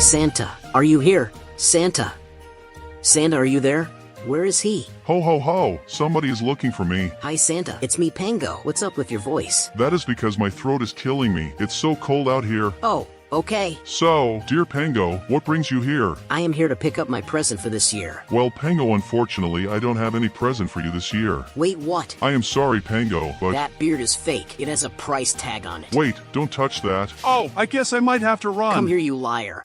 Santa, are you here? Santa? Santa, are you there? Where is he? Ho ho ho, somebody is looking for me. Hi Santa, it's me Pengo. What's up with your voice? That is because my throat is killing me. It's so cold out here. Oh, okay. So, dear Pengo, what brings you here? I am here to pick up my present for this year. Well, Pengo, unfortunately, I don't have any present for you this year. Wait, what? I am sorry, Pengo, but... That beard is fake. It has a price tag on it. Wait, don't touch that. Oh, I guess I might have to run. Come here, you liar.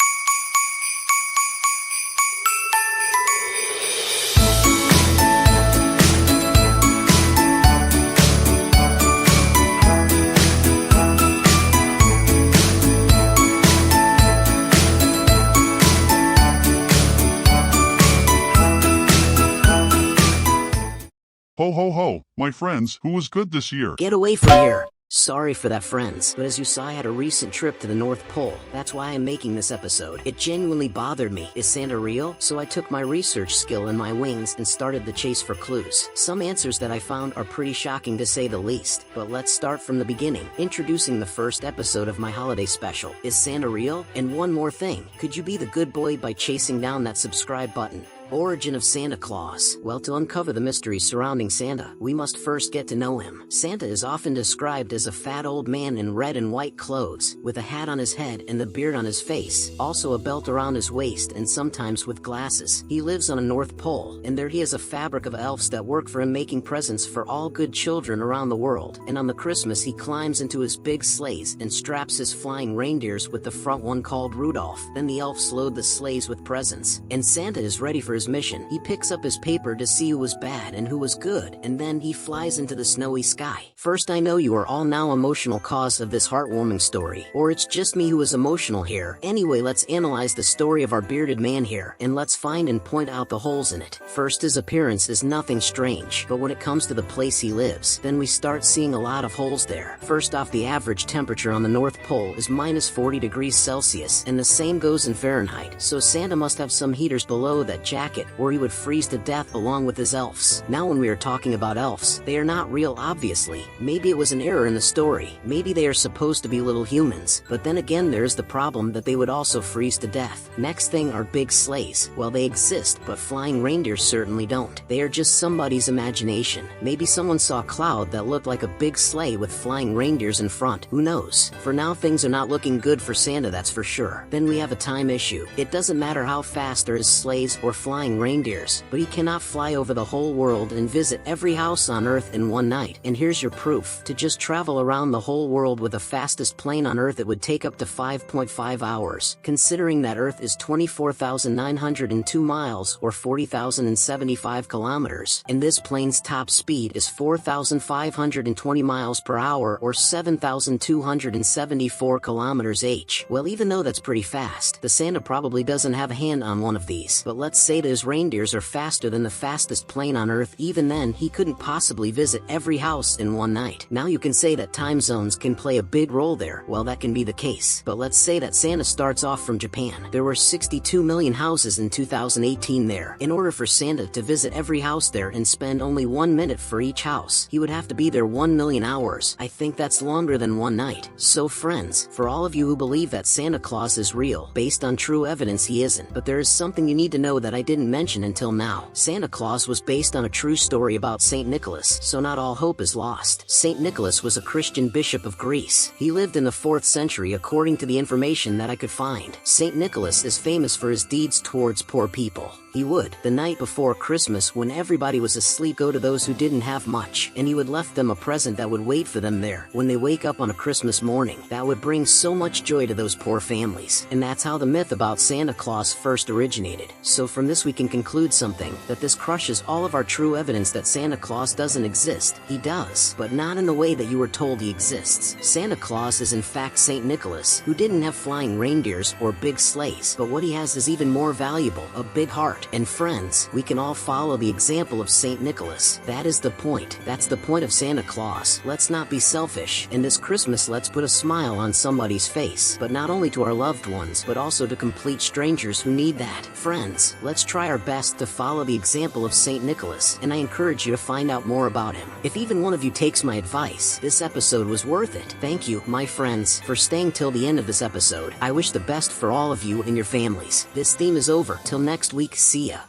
Ho ho ho, my friends, who was good this year? Get away from here. Sorry for that, friends, but as you saw, I had a recent trip to the North Pole. That's why I'm making this episode. It genuinely bothered me. Is Santa real? So I took my research skill in my wings and started the chase for clues. Some answers that I found are pretty shocking to say the least, but let's start from the beginning. Introducing the first episode of my holiday special. Is Santa real? And one more thing, could you be the good boy by chasing down that subscribe button? Origin of Santa Claus. Well, to uncover the mysteries surrounding Santa, we must first get to know him. Santa is often described as a fat old man in red and white clothes, with a hat on his head and the beard on his face, also a belt around his waist and sometimes with glasses. He lives on a North Pole, and there he has a fabric of elves that work for him making presents for all good children around the world. And on the Christmas he climbs into his big sleighs and straps his flying reindeers with the front one called Rudolph. Then the elves load the sleighs with presents, and Santa is ready for his mission. He picks up his paper to see who was bad and who was good, and then he flies into the snowy sky. First, I know you are all now emotional cause of this heartwarming story, or it's just me who is emotional here. Anyway, let's analyze the story of our bearded man here, and let's find and point out the holes in it. First, his appearance is nothing strange, but when it comes to the place he lives, then we start seeing a lot of holes there. First off, the average temperature on the North Pole is minus 40 degrees Celsius, and the same goes in Fahrenheit, so Santa must have some heaters below that jacket, or he would freeze to death along with his elves. Now when we are talking about elves, they are not real obviously. Maybe it was an error in the story. Maybe they are supposed to be little humans, but then again there's the problem that they would also freeze to death. Next thing are big sleighs. Well, they exist, but flying reindeers certainly don't. They are just somebody's imagination. Maybe someone saw a cloud that looked like a big sleigh with flying reindeers in front. Who knows? For now things are not looking good for Santa, that's for sure. Then we have a time issue. It doesn't matter how fast are his sleighs or flying reindeers, but he cannot fly over the whole world and visit every house on Earth in one night. And here's your proof. To just travel around the whole world with the fastest plane on Earth, it would take up to 5.5 hours, considering that Earth is 24,902 miles or 40,075 kilometers, and this plane's top speed is 4,520 miles per hour or 7,274 kilometers h. Well, even though that's pretty fast, the Santa probably doesn't have a hand on one of these, but let's say that his reindeers are faster than the fastest plane on Earth. Even then, he couldn't possibly visit every house in one night. Now you can say that time zones can play a big role there. Well, that can be the case, but let's say that Santa starts off from Japan. There were 62 million houses in 2018 there. In order for Santa to visit every house there and spend only 1 minute for each house, he would have to be there 1 million hours. I think that's longer than one night. So friends, for all of you who believe that Santa Claus is real, based on true evidence, he isn't. But there is something you need to know that I didn't mention until now. Santa Claus was based on a true story about Saint Nicholas, so not all hope is lost. Saint Nicholas was a Christian bishop of Greece. He lived in the 4th century according to the information that I could find. Saint Nicholas is famous for his deeds towards poor people. He would, the night before Christmas when everybody was asleep, go to those who didn't have much, and he would left them a present that would wait for them there when they wake up on a Christmas morning. That would bring so much joy to those poor families. And that's how the myth about Santa Claus first originated. So from this we can conclude something, that this crushes all of our true evidence that Santa Claus doesn't exist. He does, but not in the way that you were told he exists. Santa Claus is in fact Saint Nicholas, who didn't have flying reindeers or big sleighs, but what he has is even more valuable, a big heart. And friends, we can all follow the example of Saint Nicholas. That is the point. That's the point of Santa Claus. Let's not be selfish, and this Christmas let's put a smile on somebody's face, but not only to our loved ones, but also to complete strangers who need that. Friends, let's try our best to follow the example of St. Nicholas, and I encourage you to find out more about him. If even one of you takes my advice, this episode was worth it. Thank you, my friends, for staying till the end of this episode. I wish the best for all of you and your families. This theme is over. Till next week, see ya.